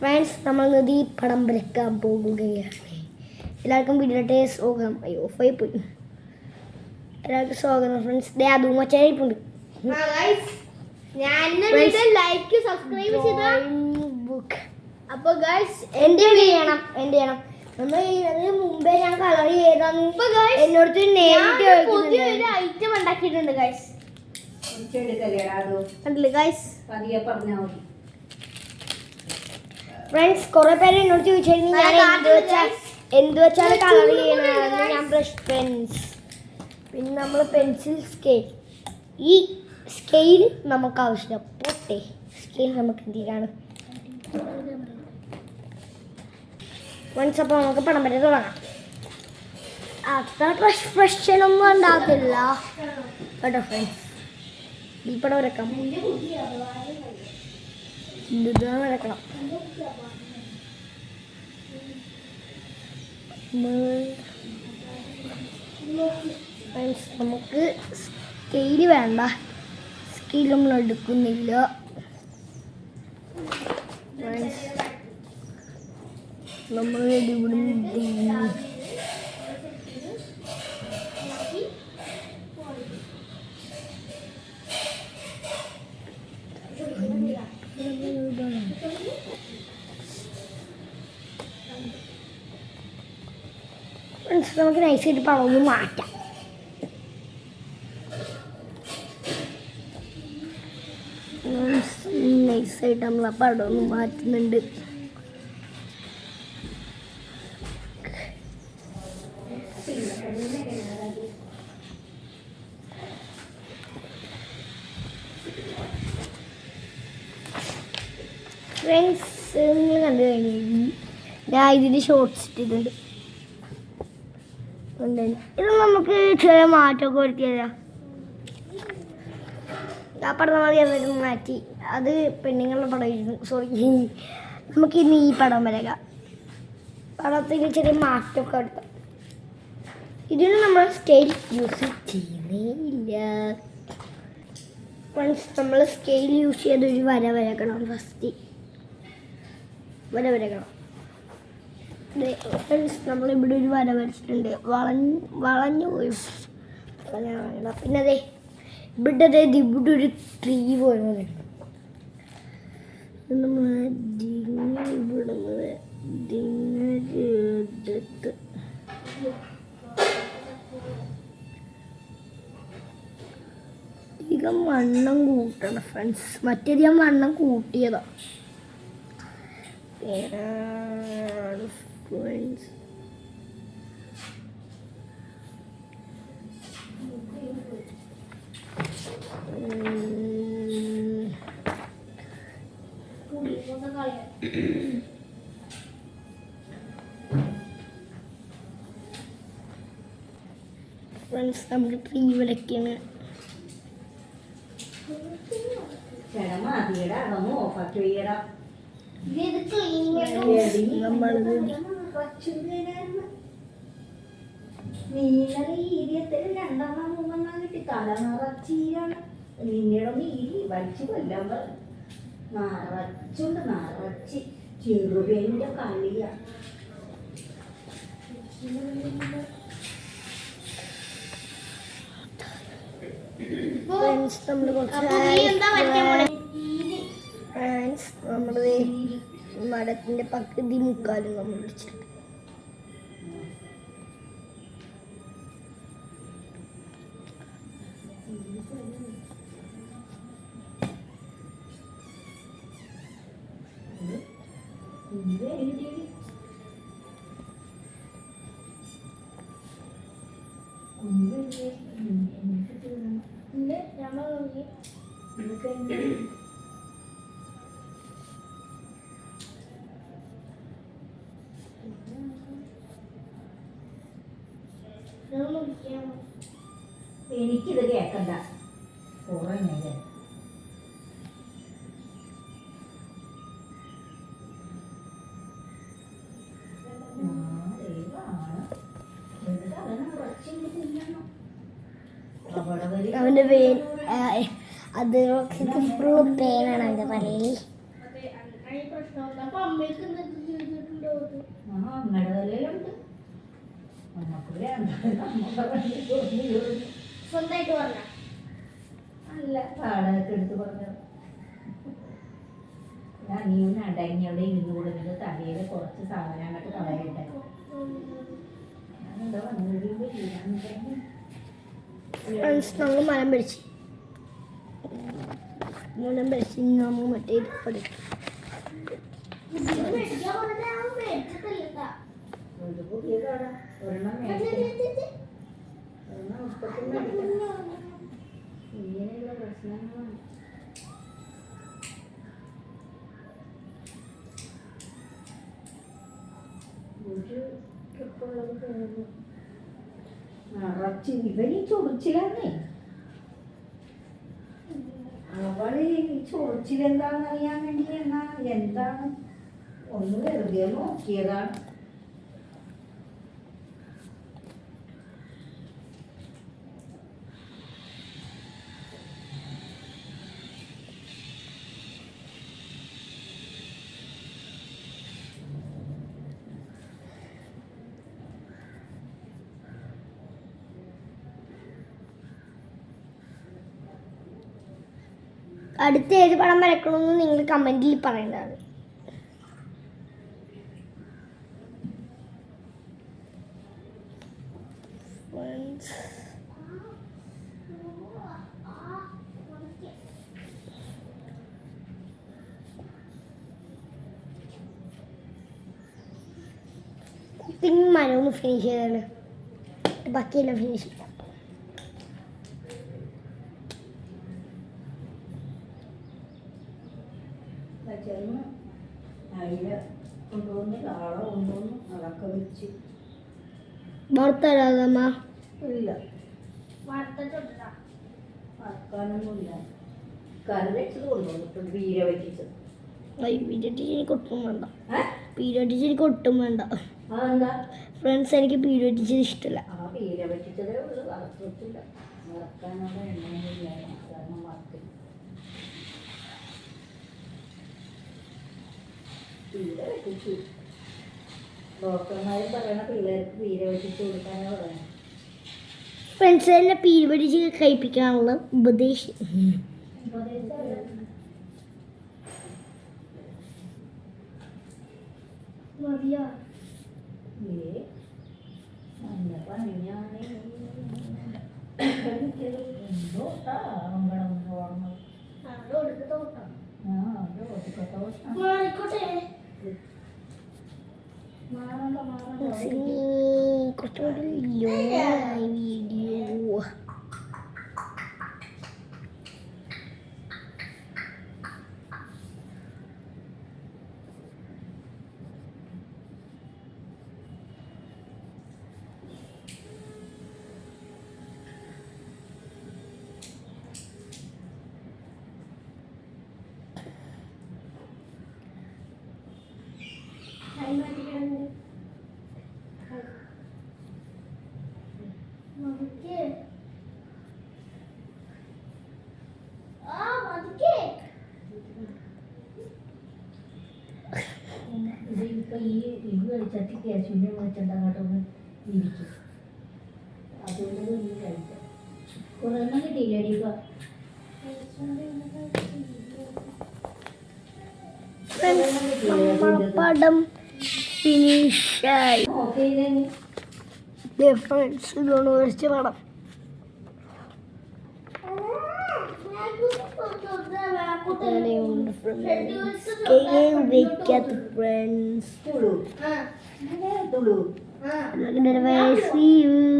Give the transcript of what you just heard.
Friends നമ്മൾ നദി പടം വരയ്ക്കാൻ പോകുകയാണ്. എല്ലാവർക്കും വീട്ടിലോട്ട് സ്വാഗതം. അയ്യോ ഓഫായി പോയി. എല്ലാവർക്കും സ്വാഗതം ഫ്രണ്ട്സ്. ദേ അതും മച്ചായിപ്പുണ്ട്. Like subscribe book. അപ്പോൾ ഗൈസ് എന്ത് ചെയ്യണം നമ്മൾ ഇതിന് മുമ്പേ ഞാൻ കളർ ചെയ്താന്ന് എന്നോട് പുതിയൊരു ഐറ്റം ഉണ്ടാക്കിയിട്ടുണ്ട് ഗൈസ്. ഫ്രണ്ട്സ് കുറെ പേര് എന്നോട് ചോദിച്ചായിരുന്നു ഞാൻ എന്ത് വെച്ചാൽ കളർ ചെയ്യണമെന്ന്. ഞാൻ ബ്രഷ് പെൻസ്, പിന്നെ നമ്മൾ പെൻസിൽ സ്കെയിൽ. ഈ സ്കെയിൽ നമുക്ക് ആവശ്യമില്ല. പൊട്ടെ സ്കെയിൽ നമുക്ക് എന്തിനാണ് ഫ്രണ്ട്സ്. അപ്പോൾ നമുക്ക് പടം വരെ തുടങ്ങാം. അത്ര പ്രശ്നമൊന്നും ഉണ്ടാകത്തില്ല കേട്ടോ ഫ്രണ്ട്സ്. ഈ പടം വരക്കാം, ഇത് വരക്കണം. ഫ്രണ്ട്സ് നമുക്ക് സ്കെയിൽ വേണ്ട, സ്കെയിൽ നമ്മൾ എടുക്കുന്നില്ല. നമ്മൾ നമുക്ക് നൈസായിട്ട് പണം ഒന്ന് മാറ്റാം. നൈസായിട്ട് നമ്മൾ ആ പടം ഒന്ന് മാറ്റുന്നുണ്ട്. ഫ്രണ്ട്സ് നിങ്ങൾ കണ്ടു കഴിഞ്ഞു, ഞാൻ ഇതിന് ഷോർട്ട്സ് ഇട്ടിട്ടുണ്ട്. ഇത് നമുക്ക് ചെറിയ മാറ്റമൊക്കെ വരുത്തിയതാ. ആ പടം നമ്മൾ എന്നിട്ട് മാറ്റി, അത് പെണ്ണുങ്ങളുടെ പടമായിരുന്നു. സോറി, നമുക്കിന്ന് ഈ പടം വരക. പടത്തിന് ചെറിയ മാറ്റമൊക്കെ എടുത്താം. ഇതിന് നമ്മൾ സ്കെയിൽ യൂസ് ചെയ്യുന്നേ ഇല്ല. ഫ്രണ്ട്സ് നമ്മൾ സ്കെയിൽ യൂസ് ചെയ്ത് ഒരു വര വരക്കണം. ഫസ്റ്റ് വര വരക്കണം. ഫ്രണ്ട്സ് നമ്മളിവിടെ ഒരു വര വരച്ചിട്ടുണ്ട്. വളഞ്ഞു പോയി. പിന്നെ അതെ ഇവിടെ ഇവിടെ ഒരു ട്രീ പോലെ നമ്മൾ എടുത്ത് അധികം വണ്ണം കൂട്ടണം ഫ്രണ്ട്സ്. മറ്റേത് ഞാൻ വണ്ണം കൂട്ടിയതാ. ഫ്രണ്ട്സ് ഫ്രണ്ട്സ് നമുക്ക് ട്രീ വരയ്ക്കാണ്. നിന്നോടൊന്ന് ഇരി വലിച്ചു കൊല്ലാൻ നിറച്ച് ചെറുപേന്റെ കളിയ. ഫ്രണ്ട്സ് നമ്മൾ നമ്മുടെ മരത്തിന്റെ പകുതി മുക്കാലും നമ്മൾ പിടിച്ചിട്ടുണ്ട്. എനിക്കിത് കേക്കണ്ട. കുറെ നേരം അവൻ്റെ അത് ഫുള്ള് പെയിനാണ് അവൻ്റെ തലയിൽ. അപ്പൊ അമ്മയ്ക്ക് എന്തൊക്കെ ചെയ്തിട്ടുണ്ടോ ആ അമ്മയുടെ തലയിലുണ്ട്. നമുക്കൊരു സ്വന്തമായിട്ട് പറഞ്ഞ അല്ല പാടൊക്കെ എടുത്ത് പറഞ്ഞത്. നീ ഒന്ന് അടങ്ങി അവിടെ ഇരുന്ന് കൊടുക്കുന്നത് തലയില് കുറച്ച് സാധനം അങ്ങോട്ട് കളയട്ടെ. ഞാനെന്താ വന്നിട്ട് ഫ്രണ്ട്സ് നമ്മൾ മരം പിടിച്ച് നമ്മൾ മറ്റേ ഇത് പഠിക്കും. ഒരു പുതിയ കട ഒരെണ്ണം മേടിക്കണം. ഒരെണ്ണം ഇപ്പത്തും മേടിക്കണം. ഇങ്ങനെയുള്ള പ്രശ്നങ്ങളാണ്. ഒരു ട്രിപ്പുള്ളത് പോകുന്നു. നിറച്ച് ഇവന് ചൊറിച്ചിലാന്നേ. അവള് ഈ ചൊറിച്ചിലെന്താണെന്ന് അറിയാൻ വേണ്ടി എന്താണ് ഒന്ന് വെറുതെ നോക്കിയതാണ്. അടുത്ത ഏത് പടം വരക്കണമെന്ന് നിങ്ങൾ കമൻറ്റിൽ പറയേണ്ടതാണ്. കുക്കിംഗ് മനൊന്ന് ഫിനിഷ് ചെയ്താണ്, ബാക്കിയെല്ലാം ഫിനിഷ് ചെയ്യാം. ചെന്ന് അതില് കൊണ്ടുവന്ന് കാള കൊണ്ടുവന്ന് അതൊക്കെ വെച്ച് വാർത്തരാതമ്മ ഇല്ല വാർത്തിട്ടുണ്ടാ വറക്കാനൊന്നുമില്ല. കറി വെച്ചത് കൊണ്ടുവന്നിട്ടുണ്ട്. വീര വെച്ചത്. പീരിയഡ് എനിക്ക് ഒട്ടും വേണ്ട. പീരിയഡ് എനിക്ക് ഒട്ടും വേണ്ട അതെന്താ ഫ്രണ്ട്സ്, എനിക്ക് പീരിയഡ് ഇഷ്ടമല്ല. ആ വീര വെച്ചതേ ഉള്ളു, വറുത്ത് വെച്ചില്ല. വറക്കാനുള്ള എണ്ണയൊന്നുമില്ല, കാരണം വറുത്തില്ല. വീര വെച്ചിച്ചു. ഡോക്ടർമാരും പറയണ പിള്ളേർക്ക് വീര വെച്ചിട്ട് കൊടുക്കാനാ പറയണേ. ഫ്രണ്ട്സ് എന്നെ പീരിയഡ് കഴിപ്പിക്കാനുള്ള ഉപദേശം. മതിയാ കുറച്ചുകൂടി ലോങ്ങായി വീഡിയോ. ഇതിപ്പോ ഈ ഇത് കഴിച്ചിട്ട് കേശുവിൻ്റെ വെച്ചിട്ടങ്ങോട്ടൊന്ന് ഇരിക്കും. അതുകൊണ്ട് ഈ കഴിക്കാം. കുറേ എണ്ണം കിട്ടിയില്ലേ? പടം ഫിനിഷായി. ഓക്കെ ഫ്രണ്ട്സ് ഇതുകൊണ്ട് വരച്ച പടം. ഉപയോഗിക്കാത്ത friends. Tulu Tulu See you.